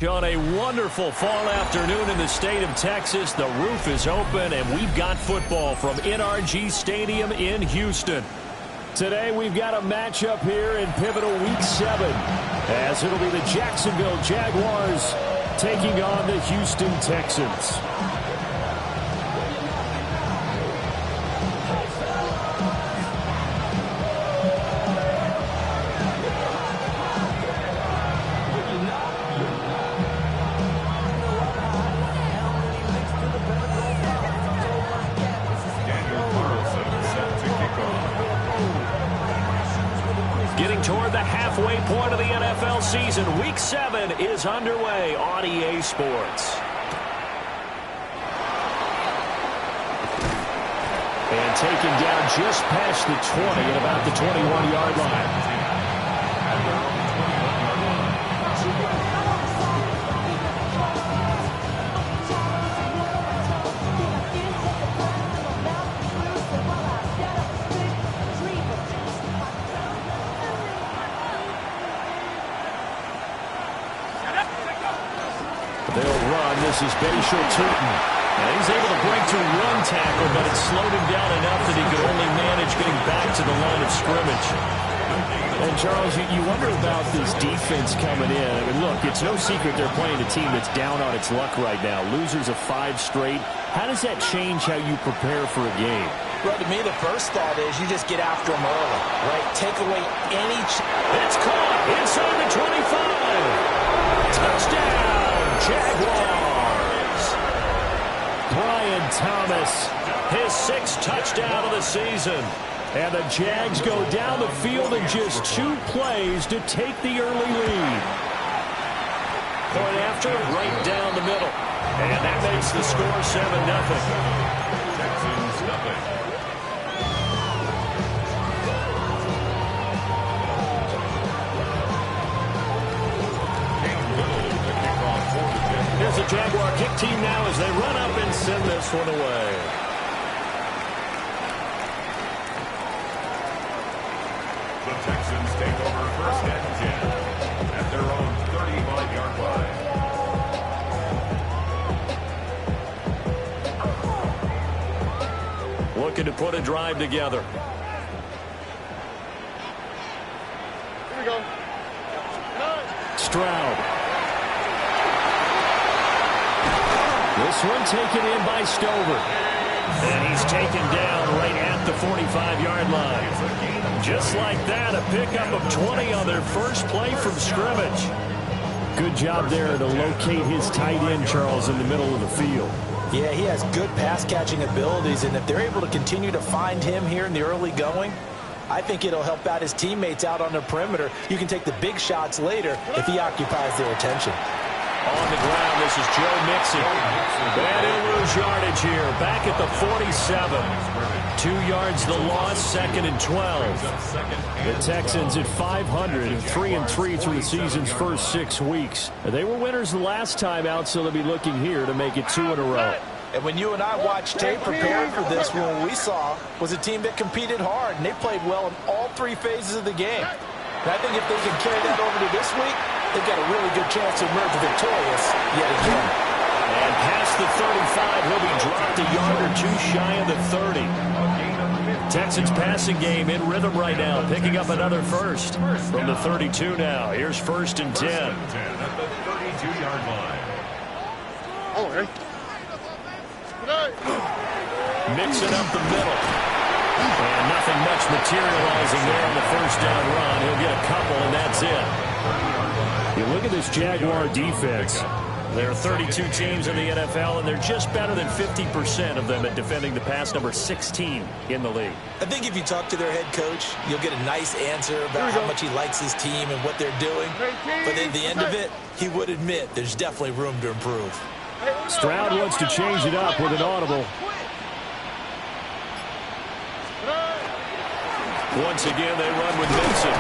On a wonderful fall afternoon in the state of Texas, the roof is open, and we've got football from NRG Stadium in Houston. Today, we've got a matchup here in pivotal Week 7, as it'll be the Jacksonville Jaguars taking on the Houston Texans. Toward the halfway point of the NFL season, Week 7 is underway on EA Sports. And taken down just past the 20 at about the 21-yard line. This is Bashal Tootin. And he's able to break through one tackle, but it slowed him down enough that he could only manage getting back to the line of scrimmage. And, Charles, you wonder about this defense coming in. I mean, look, it's no secret they're playing a team that's down on its luck right now. Losers of 5 straight. How does that change how you prepare for a game? Well, to me, the first thought is you just get after them early, right? Take away any... It's caught inside the 25. Touchdown, Jaguars. Brian Thomas, his 6th touchdown of the season. And the Jags go down the field in just 2 plays to take the early lead. Point after, right down the middle. And that makes the score 7-0. Texans nothing. Here's the Jaguar kick team now as they run up and send this one away. The Texans take over 1st and 10 at their own 35-yard line. Looking to put a drive together. Here we go. Stroud. This one taken in by Stover. And he's taken down right at the 45-yard line. Just like that, a pickup of 20 on their first play from scrimmage. Good job there to locate his tight end, Charles, in the middle of the field. Yeah, he has good pass-catching abilities, and if they're able to continue to find him here in the early going, I think it'll help out his teammates out on the perimeter. You can take the big shots later if he occupies their attention. On the ground, this is Joe Mixon. And he'll lose yardage here. Back at the 47. 2 yards the loss, 2nd and 12. The Texans at 500 and 3-3 through the season's first 6 weeks. They were winners the last time out, so they'll be looking here to make it 2 in a row. And when you and I watched tape preparing for this one, what we saw was a team that competed hard, and they played well in all 3 phases of the game. And I think if they can carry that over to this week, they've got a really good chance to emerge victorious yet again. And past the 35, he'll be dropped a yard or 2 shy of the 30. Texans passing game in rhythm right now, picking up another first from the 32 now. Here's 1st and 10. At the 32-yard line. Mixing up the middle. And nothing much materializing there on the first down run. He'll get a couple, and that's it. You look at this Jaguar defense. There are 32 teams in the NFL, and they're just better than 50% of them at defending the pass, number 16 in the league. I think if you talk to their head coach, you'll get a nice answer about how much he likes his team and what they're doing. But at the end of it, he would admit there's definitely room to improve. Stroud wants to change it up with an audible. Once again, they run with Mixon.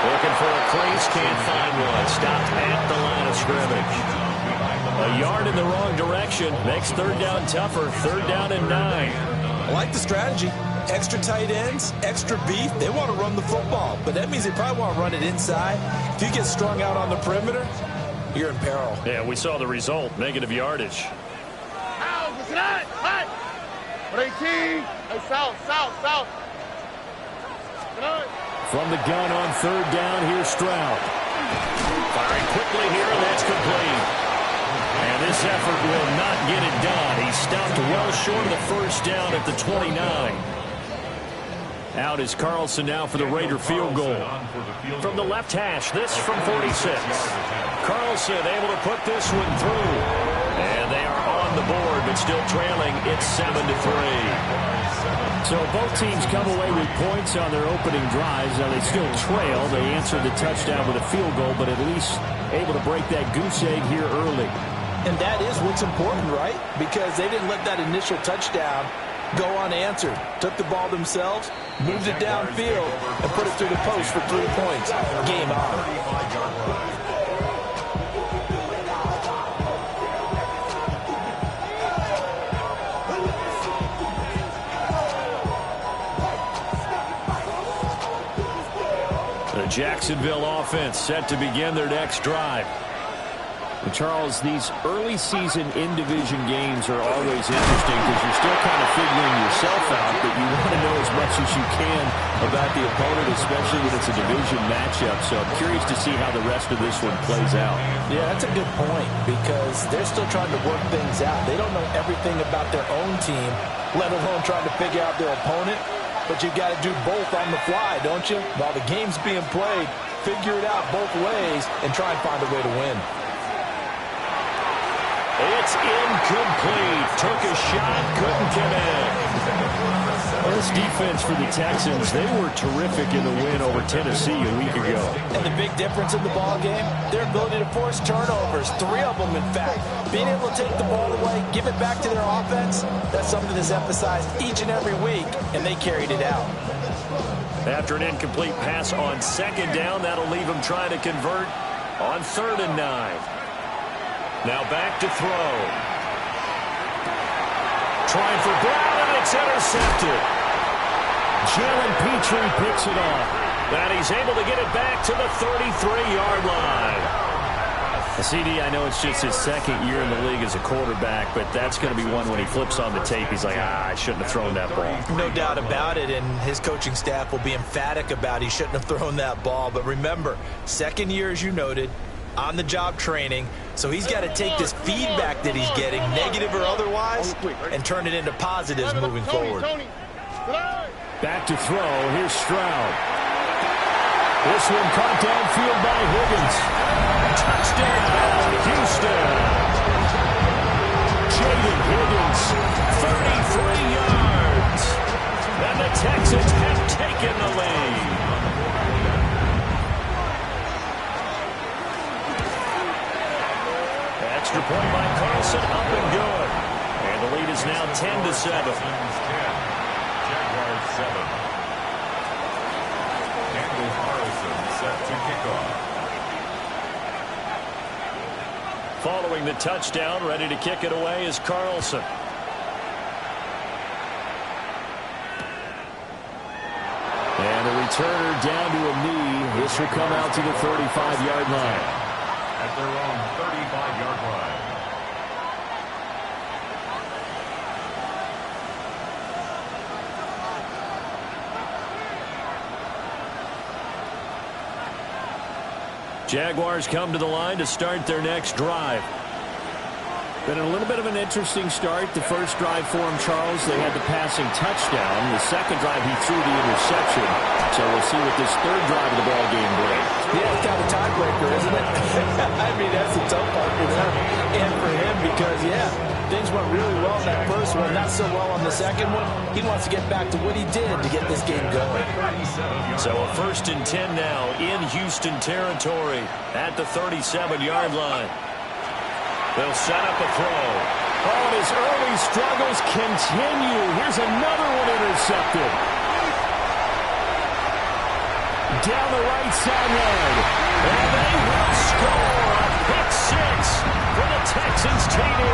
Looking for a crease, can't find one. Stopped at the line of scrimmage. A yard in the wrong direction makes 3rd down tougher. 3rd down and 9. I like the strategy. Extra tight ends, extra beef. They want to run the football, but that means they probably want to run it inside. If you get strung out on the perimeter, you're in peril. Yeah, we saw the result, negative yardage. From the gun on third down, here's Stroud. Firing quickly here, and that's complete. And this effort will not get it done. He stopped well short of the first down at the 29. Out is Carlson now for the Raider field goal. From the left hash, this from 46. Carlson able to put this one through. And they are on the board, but still trailing. It's 7-3. So both teams come away with points on their opening drives. Now they still trail. They answered the touchdown with a field goal, but at least able to break that goose egg here early. And that is what's important, right? Because they didn't let that initial touchdown go unanswered. Took the ball themselves, moved it downfield, and put it through the post for 3 points. Game on. The Jacksonville offense set to begin their next drive. And Charles, these early season in-division games are always interesting because you're still kind of figuring yourself out, but you want to know as much as you can about the opponent, especially when it's a division matchup. So I'm curious to see how the rest of this one plays out. Yeah, that's a good point because they're still trying to work things out. They don't know everything about their own team, let alone trying to figure out their opponent. But you've got to do both on the fly, don't you? While the game's being played, figure it out both ways and try and find a way to win. It's incomplete. Took a shot, couldn't connect. This defense for the Texans, they were terrific in the win over Tennessee a week ago. And the big difference in the ball game, their ability to force turnovers, 3 of them in fact. Being able to take the ball away, give it back to their offense, that's something that's emphasized each and every week, and they carried it out. After an incomplete pass on second down, that'll leave them trying to convert on 3rd and 9. Now back to throw. Trying for Brown, and it's intercepted. Jalen Petrie picks it off. And he's able to get it back to the 33-yard line. CD, I know it's just his second year in the league as a quarterback, but that's going to be one when he flips on the tape, he's like, I shouldn't have thrown that ball. No doubt about it, and his coaching staff will be emphatic about he shouldn't have thrown that ball. But remember, second year, as you noted, on-the-job training, so he's got to take this feedback that he's getting, negative or otherwise, and turn it into positives moving forward. Back to throw. Here's Stroud. This one caught downfield by Higgins. Touchdown, Houston. Jaden Higgins, 33 yards. And the Texans have taken the lead. Extra point by Carlson, up and good. And the lead is now 10-7. Jaguars 7. Set to kick off. Following the touchdown, ready to kick it away is Carlson. And the returner down to a knee. This will come out to the 35-yard line. At their own 35-yard line. Jaguars come to the line to start their next drive. Been a little bit of an interesting start. The first drive for him, Charles, they had the passing touchdown. The second drive, he threw the interception. So we'll see what this third drive of the ball game brings. Yeah, it's kind of a tiebreaker, isn't it? I mean, that's the tough part for them and for him because, yeah, things went really well in that first one, not so well on the second one. He wants to get back to what he did to get this game going. So a 1st and 10 now in Houston territory at the 37-yard line. They'll set up a throw. Oh, his early struggles continue. Here's another one intercepted. Down the right sideline. And they will score a pick 6 for the Texans TD.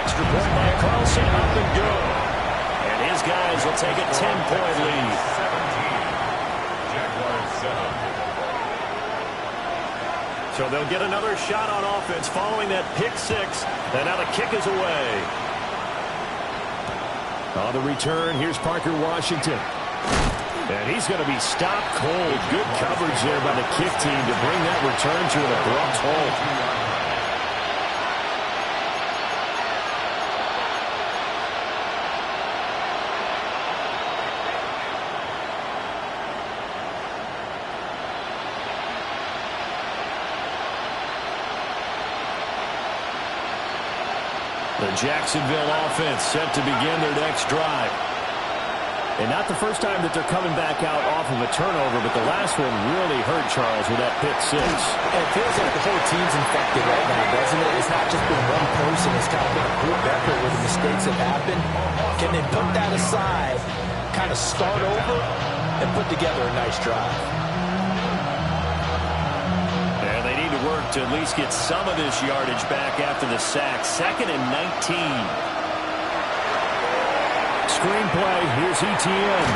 Extra point by Carlson, up and good. And his guys will take a 10-point lead. So they'll get another shot on offense following that pick six. And now the kick is away. On the return, here's Parker Washington. And he's going to be stopped cold. Good coverage there by the kick team to bring that return to an abrupt halt. The Jacksonville offense set to begin their next drive. And not the first time that they're coming back out off of a turnover, but the last one really hurt, Charles, with that pick six. And it feels like the whole team's infected right now, doesn't it? It's not just been one person. It's kind of been a group effort where the mistakes have happened. Can they put that aside, kind of start over, and put together a nice drive? And they need to work to at least get some of this yardage back after the sack. 2nd and 19. Screenplay, here's ETN.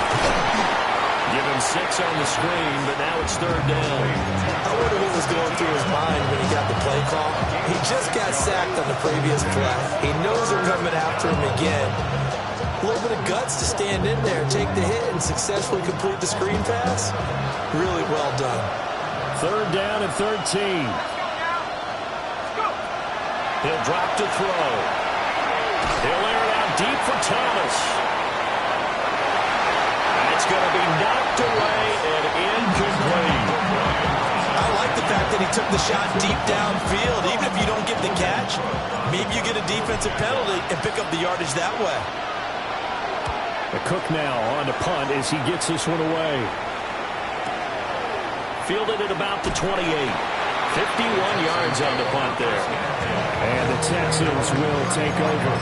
Give him 6 on the screen, but now it's 3rd down. I wonder what was going through his mind when he got the play call. He just got sacked on the previous play. He knows they're coming after him again. A little bit of guts to stand in there, take the hit, and successfully complete the screen pass. Really well done. 3rd down and 13. He'll drop to throw. He'll air it out deep for Thomas. It's going to be knocked away and incomplete. I like the fact that he took the shot deep downfield. Even if you don't get the catch, maybe you get a defensive penalty and pick up the yardage that way. The Cook now on to punt as he gets this one away. Fielded at about the 28. 51 yards on the punt there. And the Texans will take over.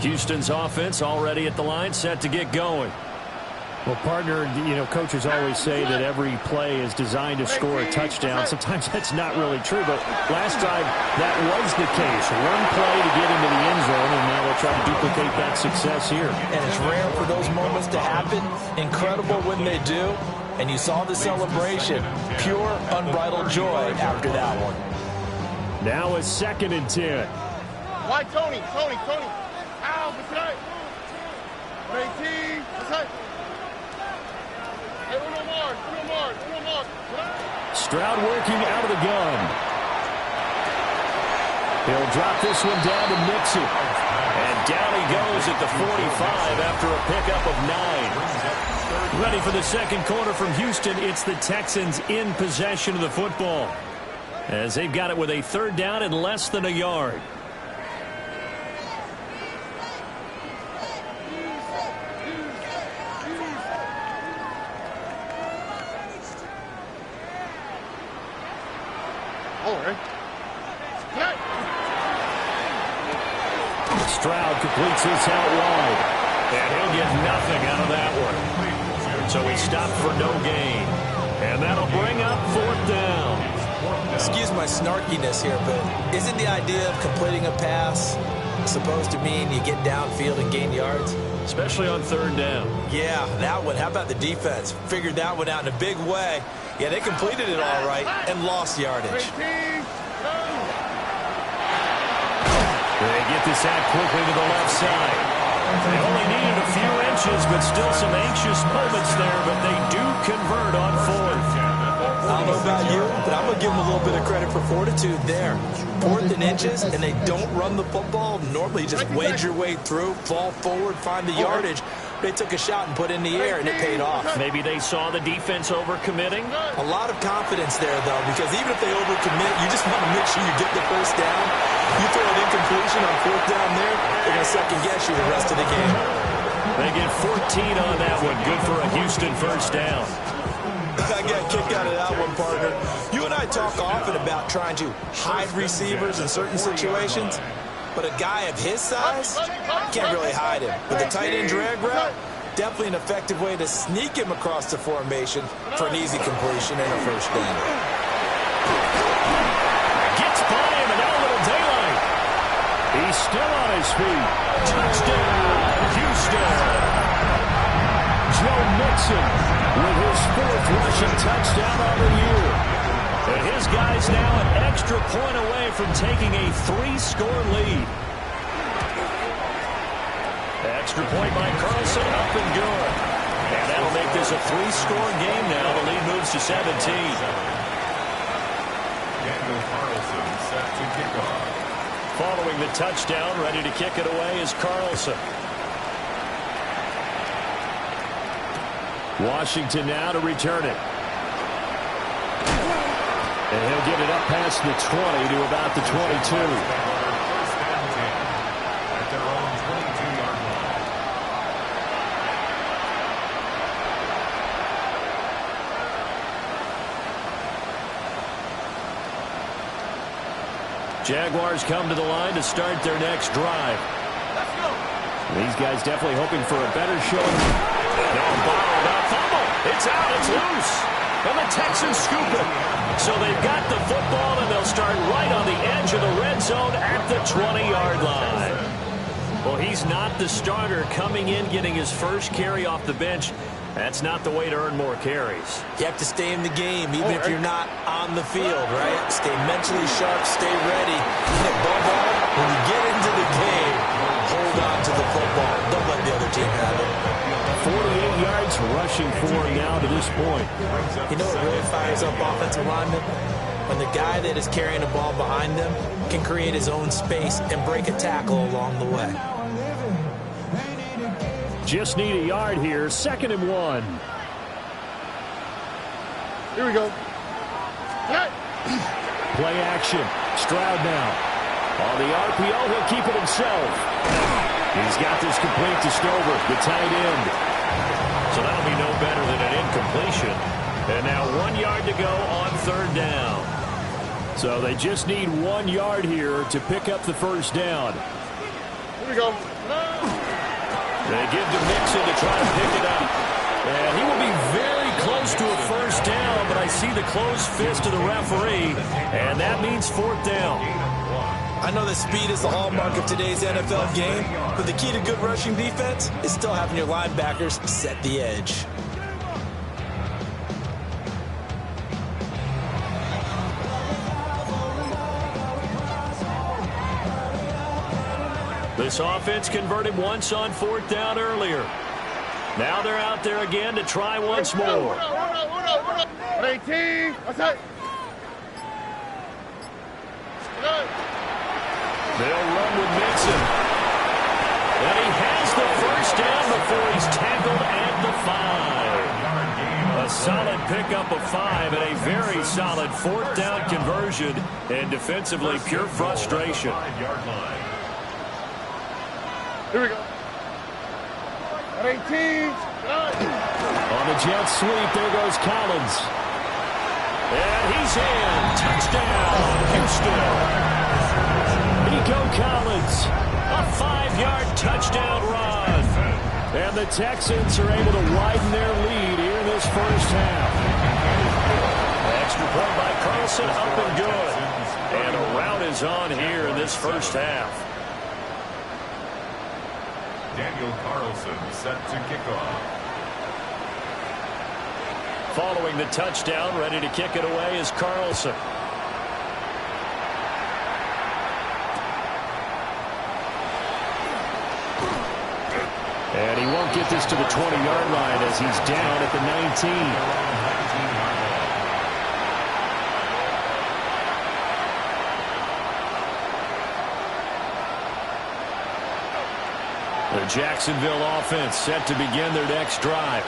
Houston's offense already at the line, set to get going. Well, partner, coaches always say that every play is designed to score a touchdown. Sometimes that's not really true, but last drive, that was the case. One play to get into the end zone, and now they'll try to duplicate that success here. And it's rare for those moments to happen. Incredible when they do. And you saw the celebration. Pure, unbridled joy after that one. Now it's 2nd and 10. Why, Tony? Ow, that's right. 18, that's right. Hey, uno more. Stroud working out of the gun. He'll drop this one down to Mixon. And down he goes at the 45 after a pickup of 9. Ready for the second quarter from Houston. It's the Texans in possession of the football, as they've got it with a 3rd down and less than a yard. Stroud completes this out wide. And he'll get nothing out of that one. So he stopped for no gain. And that'll bring up 4th down. Excuse my snarkiness here, but isn't the idea of completing a pass supposed to mean you get downfield and gain yards? Especially on 3rd down. Yeah, that one. How about the defense? Figured that one out in a big way. Yeah, they completed it all right and lost yardage. They get this out quickly to the left side. They only needed a few inches, but still some anxious moments there, but they do convert on 4th. I don't know about you, but I'm going to give them a little bit of credit for fortitude there. 4th and inches, and they don't run the football. Normally, you just wedge your way through, fall forward, find the yardage. They took a shot and put it in the air, and it paid off. Maybe they saw the defense overcommitting. A lot of confidence there, though, because even if they overcommit, you just want to make sure you get the first down. You throw an incompletion on 4th down there, they're going to second-guess you the rest of the game. They get 14 on that one. Good for a Houston 1st down. I got a kick out of that one, partner. You and I talk often about trying to hide receivers in certain situations, but a guy of his size can't really hide him. But the tight end drag route, definitely an effective way to sneak him across the formation for an easy completion and a 1st down. Gets by him, and now a little daylight. He He's still on his feet. Touchdown, Houston. Joe Mixon with his 4th rushing touchdown on the year. And his guys now an extra point away from taking a 3-score lead. Extra point by Carlson, up and good. And that'll make this a 3-score game now. The lead moves to 17. Daniel Carlson set to kick off. Following the touchdown, ready to kick it away is Carlson. Washington now to return it. And he'll get it up past the 20 to about the 22. First and 10 at their own 22-yard line. Jaguars come to the line to start their next drive. Let's go. These guys definitely hoping for a better showing. No ball, no fumble. It's out, it's loose. And the Texans scoop it. So they've got the football, and they'll start right on the edge of the red zone at the 20-yard line. Well, he's not the starter coming in, getting his first carry off the bench. That's not the way to earn more carries. You have to stay in the game, even if you're not on the field, right? Stay mentally sharp, stay ready. And above all, when you get into the game, hold on to the football. Don't let the other team have it. 48 yards rushing for him now to this point. You know what really fires up offensive linemen? When the guy that is carrying the ball behind them can create his own space and break a tackle along the way. Just need a yard here. 2nd and 1. Here we go. Hey. Play action. Stroud now. On the RPO, he'll keep it himself. He's got this complete to Stover, the tight end. So that'll be no better than an incompletion. And now 1 yard to go on 3rd down. So they just need 1 yard here to pick up the first down. Here we go. They give to Mixon to try to pick it up. And he will be very close to a first down, but I see the closed fist of the referee, and that means 4th down. I know that speed is the hallmark of today's NFL game, but the key to good rushing defense is still having your linebackers set the edge. This offense converted once on 4th down earlier. Now they're out there again to try once more. Hold on. 18. What's that? They'll run with Mixon. And he has the first down before he's tackled at the 5. A solid pickup of 5 and a very solid 4th down conversion. And defensively, pure frustration. 5-yard line. Here we go. 18. On the jet sweep, there goes Collins. And he's in. Touchdown, Houston. Nico Collins, a 5-yard touchdown run. And the Texans are able to widen their lead here in this first half. Extra point by Carlson, up and good. And a rout is on here in this first half. Daniel Carlson set to kick off. Following the touchdown, ready to kick it away is Carlson. And he won't get this to the 20-yard line as he's down at the 19. The Jacksonville offense set to begin their next drive.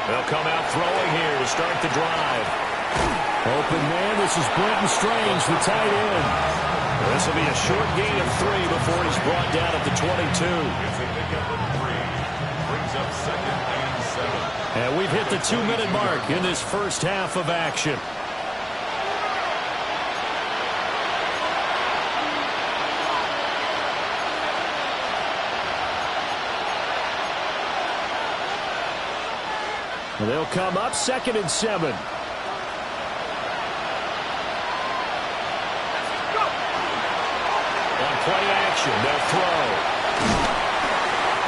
They'll come out throwing here to start the drive. Open man, this is Brenton Strange, the tight end. This will be a short gain of 3 before he's brought down at the 22. It's a pickup of 3. Brings up 2nd and 7. And we've hit the 2-minute mark in this first half of action. They'll come up 2nd and 7. On play action. They'll throw.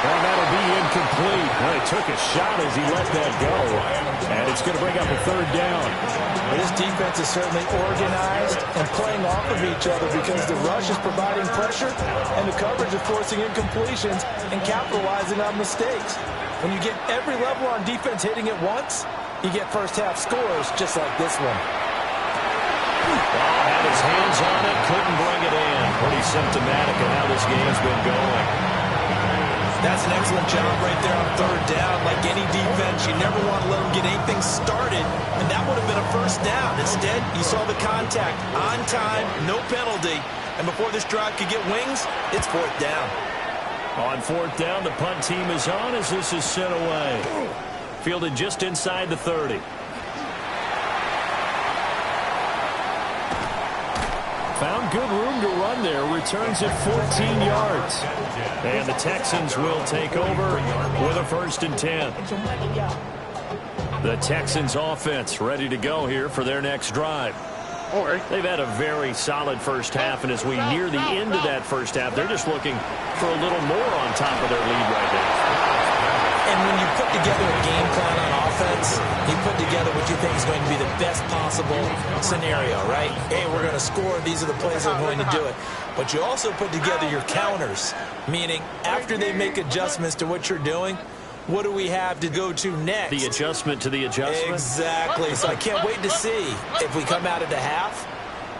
And that'll be incomplete. Well, he took a shot as he let that go. And it's going to bring up a third down. Well, this defense is certainly organized and playing off of each other because the rush is providing pressure and the coverage is forcing incompletions and capitalizing on mistakes. When you get every level on defense hitting at once, you get first half scores just like this one. Had his hands on it, couldn't bring it in. Pretty symptomatic of how this game's been going. That's an excellent job right there on third down. Like any defense, you never want to let them get anything started, and that would have been a first down. Instead, you saw the contact on time, no penalty, and before this drive could get wings, it's fourth down. On fourth down, the punt team is on as this is sent away. Fielded just inside the 30. Found good room to run there. Returns it 14 yards. And the Texans will take over with a 1st and 10. The Texans offense ready to go here for their next drive. They've had a very solid first half, and as we near the end of that first half, they're just looking for a little more on top of their lead right now. And when you put together a game plan on offense, you put together what you think is going to be the best possible scenario, right? Hey, we're going to score. These are the plays that are going to do it. But you also put together your counters, meaning after they make adjustments to what you're doing, what do we have to go to next? The adjustment to the adjustment? Exactly. So I can't wait to see if we come out of the half,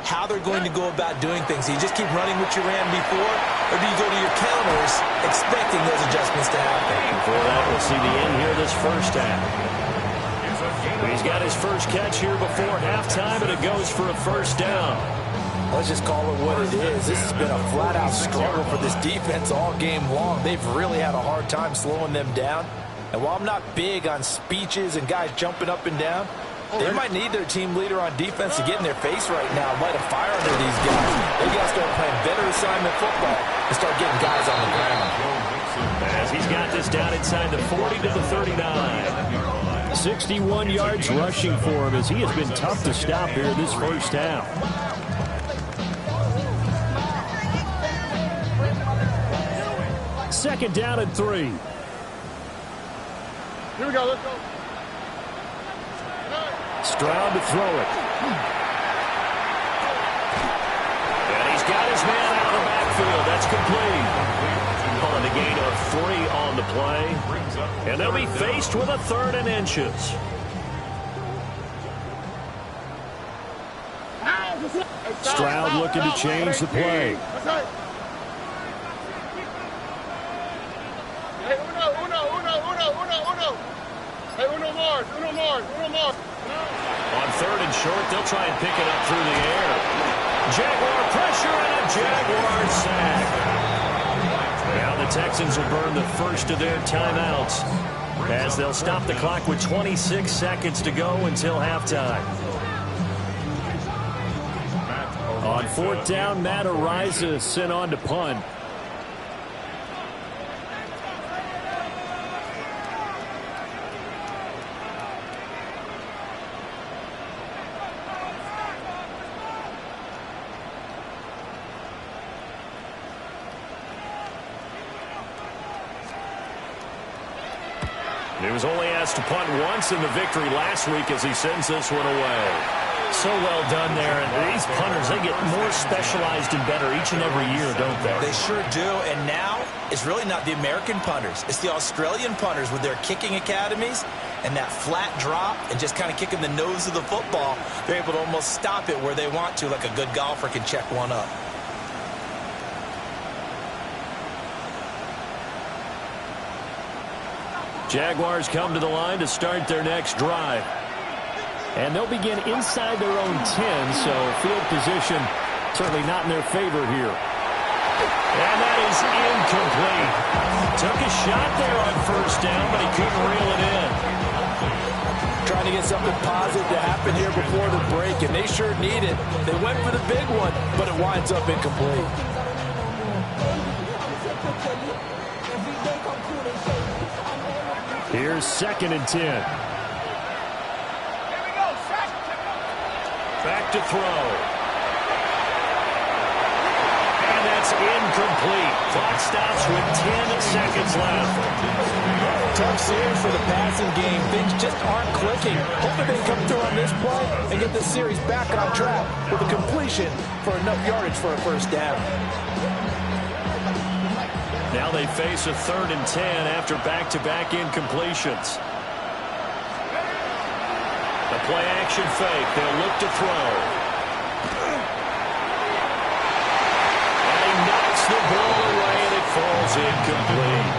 how they're going to go about doing things. Do you just keep running what you ran before, or do you go to your counters expecting those adjustments to happen? Before that, we'll see the end here this first half. He's got his first catch here before halftime, and it goes for a first down. Let's just call it what it is. This has been a flat-out struggle for this defense all game long. They've really had a hard time slowing them down. And while I'm not big on speeches and guys jumping up and down, they might need their team leader on defense to get in their face right now and light a fire under these guys. They got to start playing better assignment football and start getting guys on the ground. As he's got this down inside the 40 to the 39. 61 yards rushing for him as he has been tough to stop here this first half. Second down and 3. Here we go, let's go. Stroud to throw it. And he's got his man out of the backfield. That's complete. On the gain of 3 on the play. And they'll be faced with a 3rd and inches. Stroud looking to change the play. Hey, uno more. On 3rd and short, they'll try and pick it up through the air. Jaguar pressure and a Jaguar sack. Now the Texans will burn the first of their timeouts as they'll stop the clock with 26 seconds to go until halftime. On 4th down, Matt Ariza sent on to punt. He was only asked to punt once in the victory last week as he sends this one away. So well done there. And these punters, they get more specialized and better each and every year, don't they? They sure do. And now it's really not the American punters. It's the Australian punters with their kicking academies and that flat drop and just kind of kicking the nose of the football. They're able to almost stop it where they want to, like a good golfer can check one up. Jaguars come to the line to start their next drive. And they'll begin inside their own 10, so field position certainly not in their favor here. And that is incomplete. Took a shot there on 1st down, but he couldn't reel it in. Trying to get something positive to happen here before the break, and they sure need it. They went for the big one, but it winds up incomplete. Here's 2nd and 10. Back to throw. And that That's incomplete. Clock stops with 10 seconds left. Tough series for the passing game. Things just aren't clicking. Hoping they come through on this play and get this series back on track with a completion for enough yardage for a first down. Now they face a 3rd and 10 after back-to-back incompletions. The play-action fake. They'll look to throw. And he knocks the ball away, and it falls incomplete.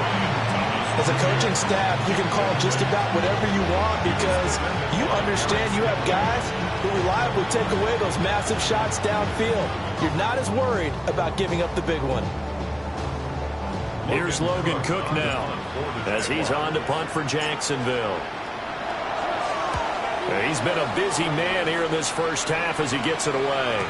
As a coaching staff, you can call just about whatever you want because you understand you have guys who reliably take away those massive shots downfield. You're not as worried about giving up the big one. Here's Logan Cook now as he's on to punt for Jacksonville. He's been a busy man here in this first half as he gets it away.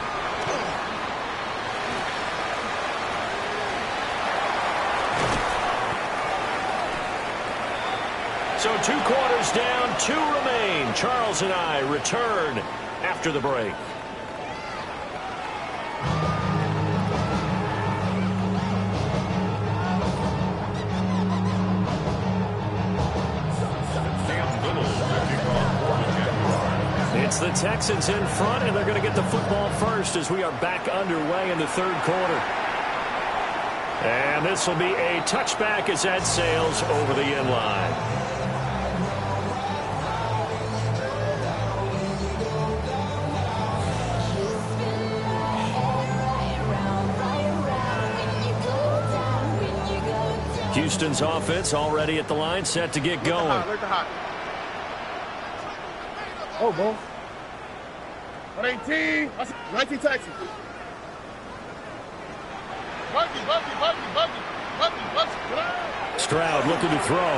So 2 quarters down, 2 remain. Charles and I return after the break. It's the Texans in front, and they're going to get the football first as we are back underway in the 3rd quarter. And this will be a touchback as that sails over the end line. Houston's offense already at the line, set to get going. Oh, boy. 118. 19 Texans. Stroud looking to throw.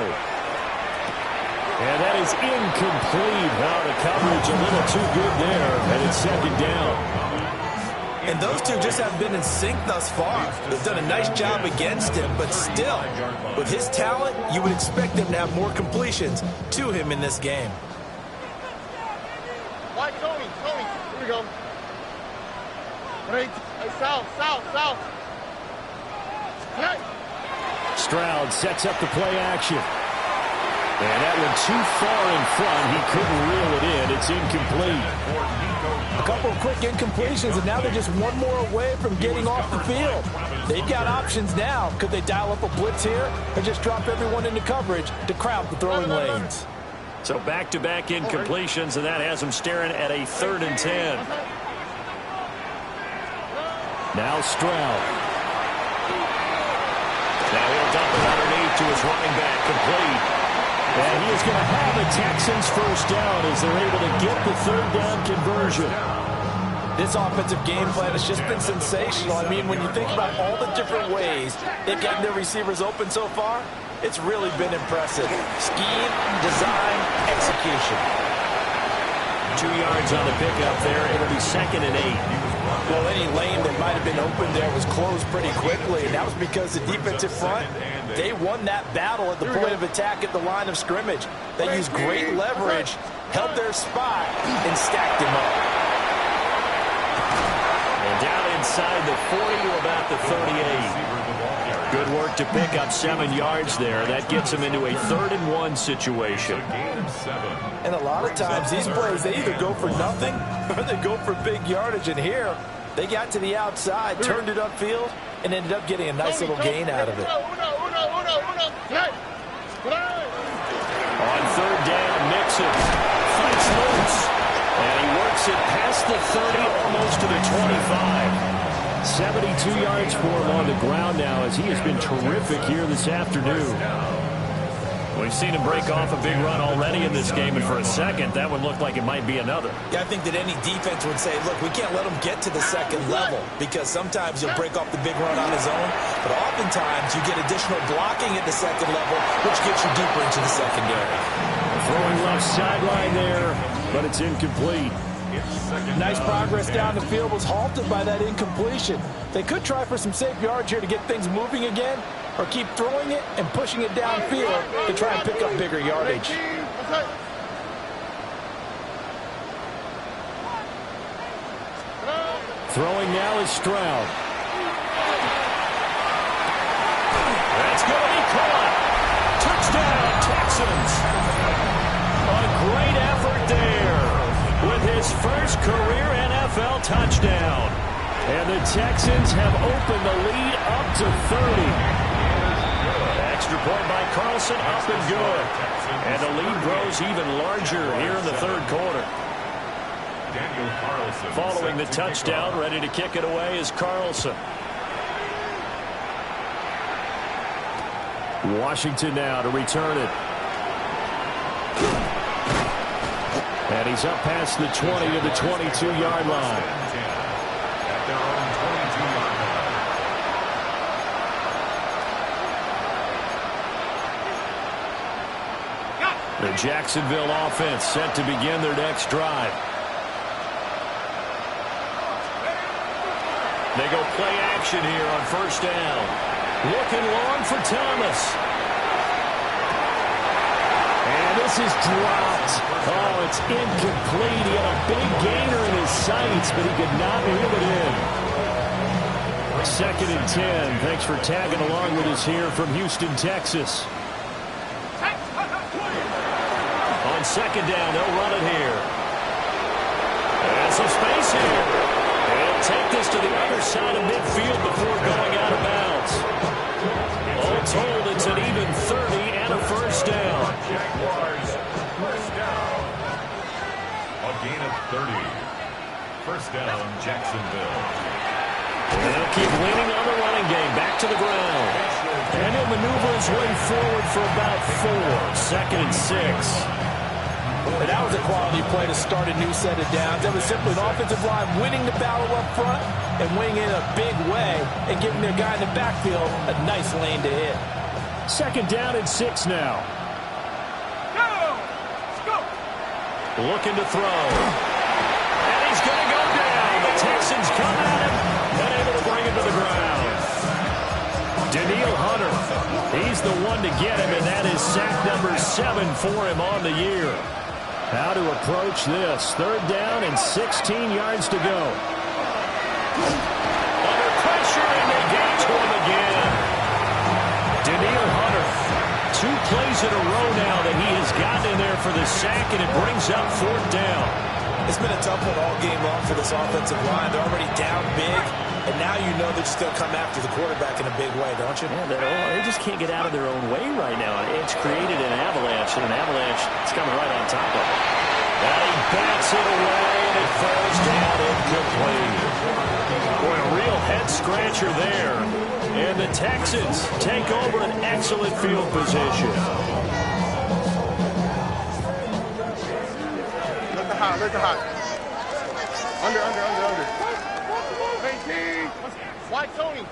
And that is incomplete. Now the coverage a little too good there, and it's 2nd down. And those two just have been in sync thus far. They've done a nice job against him, but still, with his talent, you would expect them to have more completions to him in this game. White Tony. Here we go. Hey, south. Hey. Stroud sets up the play action. And that one too far in front. He couldn't reel it in. It's incomplete. A couple of quick incompletions, and now they're just one more away from getting off the field. They've got options now. Could they dial up a blitz here or just drop everyone into coverage to crowd the throwing lanes? So back-to-back incompletions, and that has them staring at a 3rd and 10. Now Stroud. Now he'll dump it underneath to his running back, complete. And he is going to have the Texans first down as they're able to get the 3rd down conversion. This offensive game plan has just been sensational. I mean, when you think about all the different ways they've gotten their receivers open so far, it's really been impressive. Scheme, design, execution. 2 yards on the pickup there. It'll be 2nd and 8. Well, any lane that might have been open there was closed pretty quickly, and that was because the defensive front, they won that battle at the point of attack at the line of scrimmage. They used great leverage, held their spot, and stacked him up. And down inside the 40 to about the 38. Good work to pick up 7 yards there. That gets them into a 3rd and 1 situation. And a lot of times these plays, they either go for nothing or they go for big yardage. And here, they got to the outside, turned it upfield, and ended up getting a nice little gain out of it. On 3rd down, Mixon fights loose. And he works it past the 30, almost to the 25. 72 yards for him on the ground now as he has been terrific here this afternoon. We've seen him break off a big run already in this game, and for a second, that one looked like it might be another. Yeah, I think that any defense would say, look, we can't let him get to the 2nd level because sometimes he'll break off the big run on his own, but oftentimes you get additional blocking at the 2nd level, which gets you deeper into the secondary. Throwing left sideline there, but it's incomplete. Nice progress down the field was halted by that incompletion. They could try for some safe yards here to get things moving again, or keep throwing it and pushing it downfield to try and pick up bigger yardage. Throwing now is Stroud. Texans. A great effort there with his first career NFL touchdown. And the Texans have opened the lead up to 30. Extra point by Carlson, up and good. And the lead grows even larger here in the third quarter. Following the touchdown, ready to kick it away is Carlson. Washington now to return it. And he's up past the 20 to the 22-yard line. At their own 22-yard line. The Jacksonville offense set to begin their next drive. They go play action here on first down. Looking long for Thomas. And this is dropped. Oh, it's incomplete. He had a big gainer in his sights, but he could not reel it in. 2nd and 10. Thanks for tagging along with us here from Houston, Texas. On 2nd down, they'll run it here. And some space here. They'll take this to the other side of midfield before going out of bounds. All told, it's an even 30 and a first down. Jaguars, first down. A gain of 30. First down, Jacksonville. And they'll keep leaning on the running game. Back to the ground. And he'll maneuver his way forward for about 4. 2nd and 6. And that was a quality play to start a new set of downs. That was simply an offensive line winning the battle up front and winning in a big way and giving their guy in the backfield a nice lane to hit. 2nd down and 6 now. Go! Looking to throw. And he's going to go down. The Texans come at him and able to bring him to the ground. Daniil Hunter, he's the one to get him, and that is sack number 7 for him on the year. How to approach this. 3rd down and 16 yards to go. Under pressure, and they get to him again. Daniil Hunter, 2 plays in a row now that he has gotten in there for the sack, and it brings up 4th down. It's been a tough one all game long for this offensive line. They're already down big, and now you know they're just going to come after the quarterback in a big way, don't you? Yeah, they just can't get out of their own way right now. It's created an avalanche, and an avalanche is coming right on top of it. And he bats it away, and it falls down incomplete. Boy, a real head-scratcher there. And the Texans take over an excellent field position. Let the high. Under. 18. Why Tony?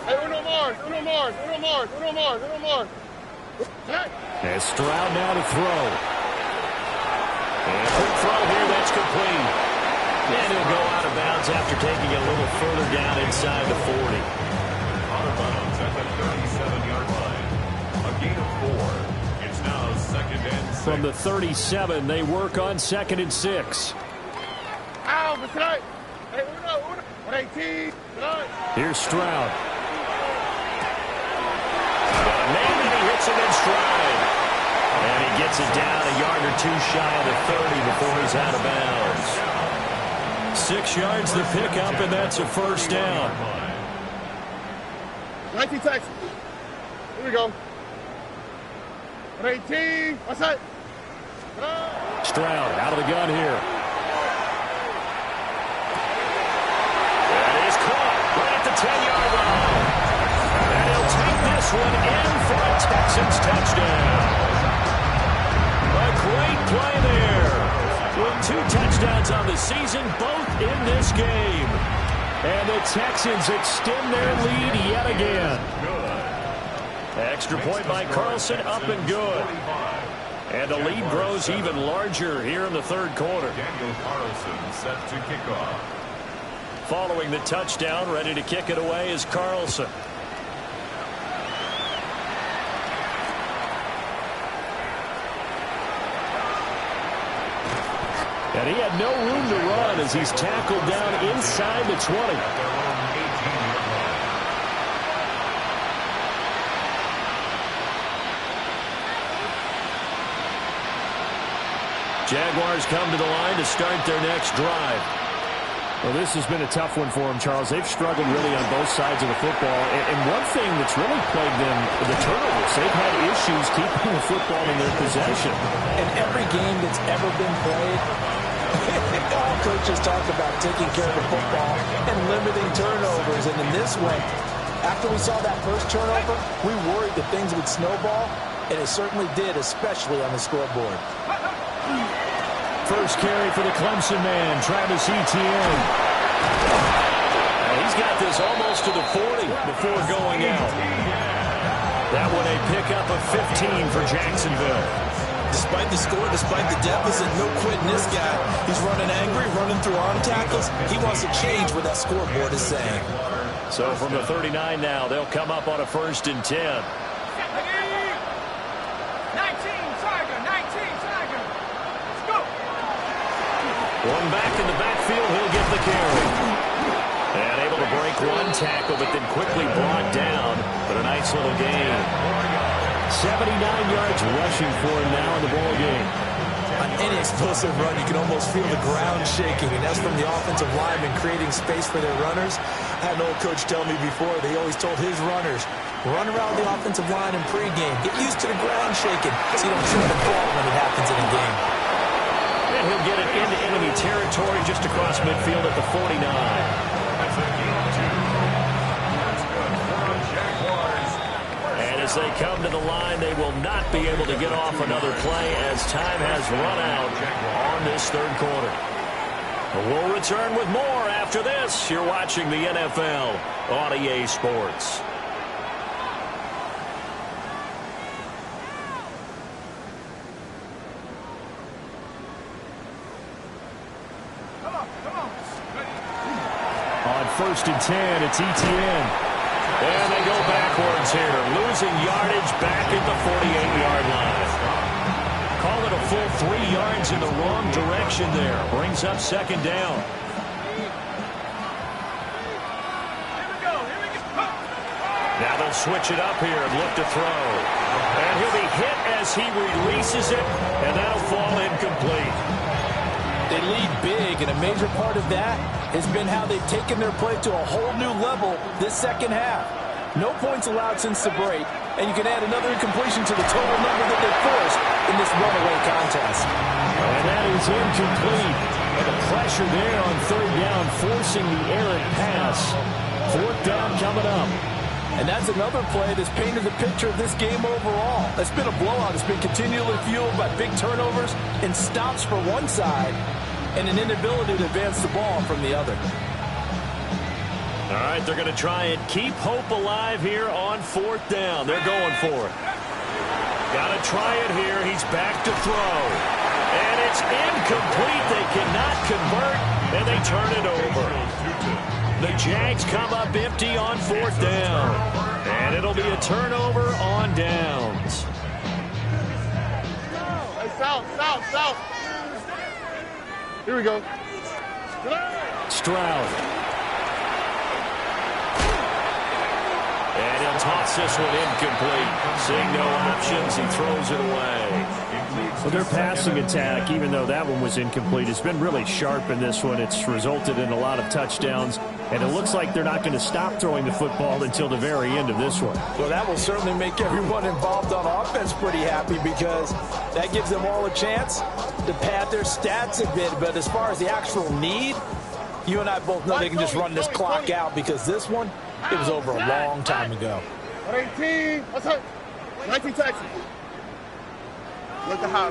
Hey, Uno Mars. And Stroud now to throw. And quick throw here, that's complete. And he'll go out of bounds after taking it a little further down inside the 40. Out of bounds at the 37-yard line. A gain of 4. It's now 2nd and 6. From the 37, they work on 2nd and 6. Ow, but tonight. Hey, Uno. 18. Tonight. Here's Stroud. Man, and he hits it in stride. And he gets it down a yard or 2 shy of the 30 before he's out of bounds. 6 yards the pickup, and that's a first down. 19 Texans. Here we go. 18. What's that? Stroud out of the gun here. That is caught right at the 10-yard line. And he'll take this one in for a Texans touchdown. A great play there. With 2 touchdowns on the season, both in this game. And the Texans extend their lead yet again. Extra point by Carlson, up and good. And the lead grows even larger here in the third quarter. Daniel Carlson set to kick off. Following the touchdown, ready to kick it away is Carlson. And he had no room to run as he's tackled down inside the 20. Jaguars come to the line to start their next drive. Well, this has been a tough one for them, Charles. They've struggled really on both sides of the football. And one thing that's really plagued them, the turnovers. They've had issues keeping the football in their possession. In every game that's ever been played, all coaches talk about taking care of the football and limiting turnovers. And in this one, after we saw that first turnover, we worried that things would snowball, and it certainly did, especially on the scoreboard. First carry for the Clemson man, Travis Etienne. He's got this almost to the 40 before going out. That one a pickup of 15 for Jacksonville. Despite the score, despite the deficit, no quitting this guy. He's running angry, running through arm tackles. He wants to change what that scoreboard is saying. So from the 39 now, they'll come up on a 1st and 10. One back in the backfield, he'll get the carry. And able to break one tackle, but then quickly brought down. But a nice little gain. 79 yards rushing for him now in the ball game. On any explosive run, you can almost feel the ground shaking, and that's from the offensive linemen creating space for their runners. I had an old coach tell me before, they always told his runners, run around the offensive line in pregame. Get used to the ground shaking so you don't trip and fall when it happens in a game. And he'll get it into enemy territory just across midfield at the 49. And as they come to the line, they will not be able to get off another play as time has run out on this 3rd quarter. We'll return with more after this. You're watching the NFL on EA Sports. On 1st and 10, it's Etienne. And they go backwards here, losing yardage back at the 48-yard line. Call it a full 3 yards in the wrong direction there. Brings up 2nd down. Now they'll switch it up here and look to throw. And he'll be hit as he releases it, and that'll fall incomplete. They lead big, and a major part of that has been how they've taken their play to a whole new level this 2nd half. No points allowed since the break, and you can add another incompletion to the total number that they forced in this runaway contest. And that is incomplete. And the pressure there on 3rd down, forcing the errant pass. 4th down coming up. And that's another play that's painted the picture of this game overall. It's been a blowout. It's been continually fueled by big turnovers and stops for one side and an inability to advance the ball from the other. All right, they're going to try and keep hope alive here on 4th down. They're going for it. Got to try it here. He's back to throw. And it's incomplete. They cannot convert, and they turn it over. The Jags come up empty on 4th down. And it'll be a turnover on downs. Hey, south. Here we go. Stroud. And he'll toss this one incomplete. Seeing no options, he throws it away. Well, their passing attack, even though that one was incomplete, has been really sharp in this one. It's resulted in a lot of touchdowns, and it looks like they're not going to stop throwing the football until the very end of this one. Well, that will certainly make everyone involved on offense pretty happy because that gives them all a chance to pad their stats a bit. But as far as the actual need, you and I both know they can just run this clock out because this one, it was over a long time ago. 18. What's up? 19 Texans. Look to high.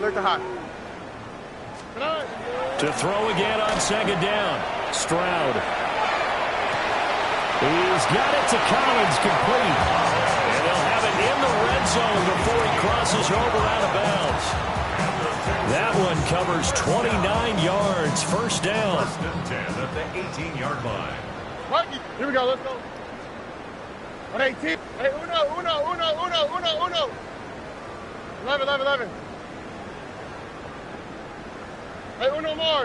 To throw again on 2nd down. Stroud. He's got it to Collins, complete. And they'll have it in the red zone before he crosses over out of bounds. That one covers 29 yards. 1st down. 10 at the 18-yard line. Mikey, here we go. Let's go. 18. Hey, uno. 11. Hey, uno Mars.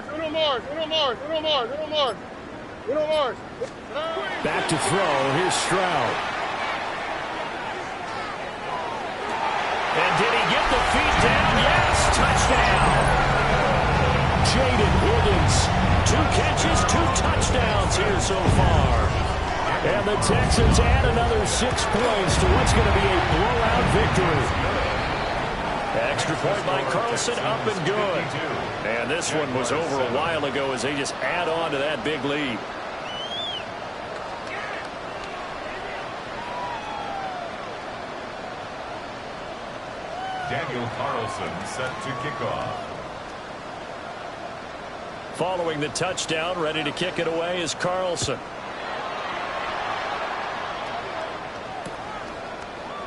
Back to throw. Here's Stroud. And did he get the feet down? Yes, touchdown. Jaden Higgins. 2 catches, 2 touchdowns here so far. And the Texans add another 6 points to what's going to be a blowout victory. Extra point by Carlson, up and good. And this one was over a while ago as they just add on to that big lead. Daniel Carlson set to kick off. Following the touchdown, ready to kick it away is Carlson.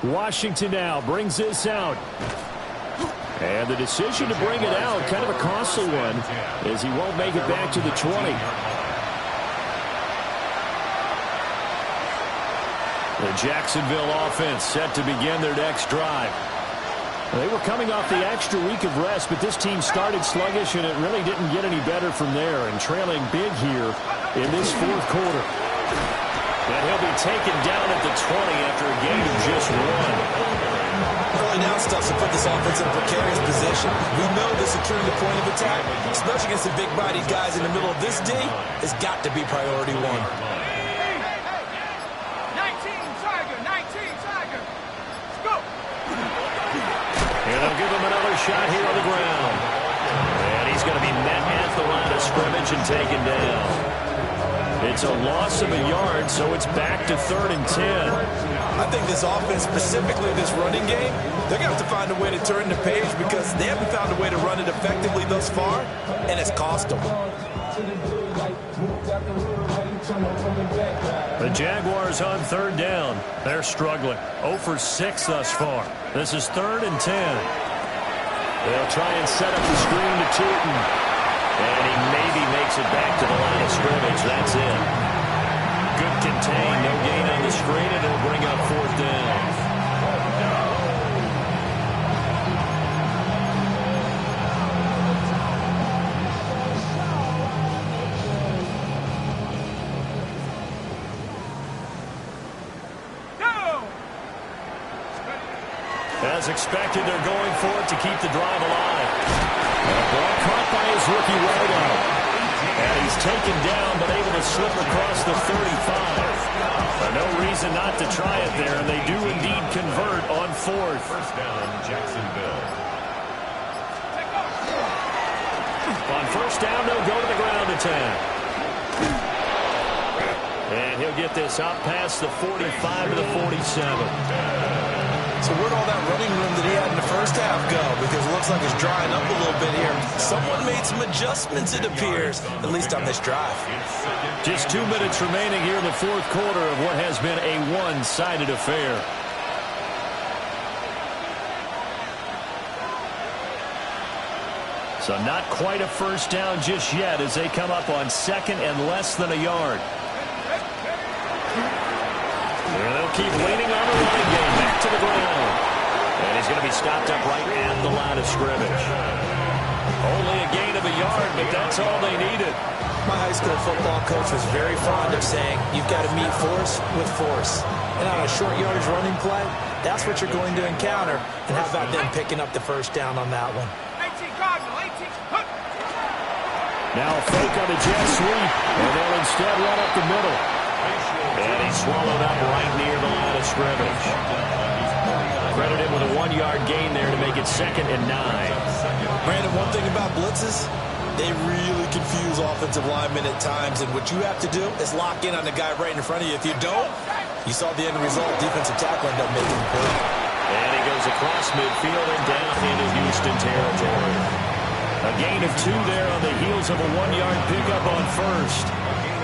Washington now brings this out. And the decision to bring it out, kind of a costly one, as he won't make it back to the 20. The Jacksonville offense set to begin their next drive. They were coming off the extra week of rest, but this team started sluggish, and it really didn't get any better from there, and trailing big here in this fourth quarter. And he'll be taken down at the 20 after a gain of just 1. Early down stuff to put this offense in a precarious position. We know that securing the point of attack, especially against the big-bodied guys in the middle of this D, has got to be priority 1. 19 Tiger, 19 Tiger. Let's go. And they'll give him another shot here on the ground. And he's going to be met at the line of scrimmage and taken down. It's a loss of a yard, so it's back to 3rd and 10. I think this offense, specifically this running game, they're going to have to find a way to turn the page because they haven't found a way to run it effectively thus far, and it's cost them. The Jaguars on 3rd down. They're struggling. 0 for 6 thus far. This is 3rd and 10. They'll try and set up the screen to Tootin. And he maybe makes it back to the line of scrimmage. That's it. Good contain. No gain on the screen, and it'll bring up 4th down. As expected, they're going for it to keep the drive alive. Ball caught by his rookie right out. And he's taken down, but able to slip across the 35. No reason not to try it there, and they do indeed convert on 4th. First down, Jacksonville. On 1st down, they'll go to the ground attack. And he'll get this out past the 45 to the 47. So where'd all that running room that he had in the first half go? Because it looks like it's drying up a little bit here. Someone made some adjustments, it appears, at least on this drive. Just 2 minutes remaining here in the fourth quarter of what has been a one-sided affair. So not quite a first down just yet as they come up on 2nd and less than a yard. And they'll keep leaning on the running game back to the ground. And he's going to be stopped up right at the line of scrimmage. Only a gain of a yard, but that's all they needed. My high school football coach was very fond of saying, you've got to meet force with force. And on a short yardage running play, that's what you're going to encounter. And how about them picking up the first down on that one? 18 Cardinal, 18. Now a fake on the jet sweep, and they'll instead run up the middle. And he's swallowed up right near the line of scrimmage. Credit him with a 1-yard gain there to make it 2nd and 9. Brandon, one thing about blitzes, they really confuse offensive linemen at times, and what you have to do is lock in on the guy right in front of you. If you don't, you saw the end result. Defensive tackle ended up making the play. And he goes across midfield and down into Houston territory. A gain of 2 there on the heels of a 1-yard pickup on 1st.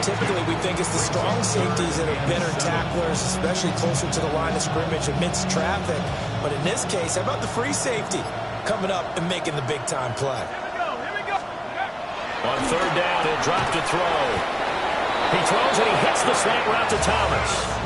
Typically, we think it's the strong safeties that are better tacklers, especially closer to the line of scrimmage amidst traffic. But in this case, how about the free safety coming up and making the big-time play? On 3rd down, he'll drop to throw. He throws and he hits the slant route to Thomas.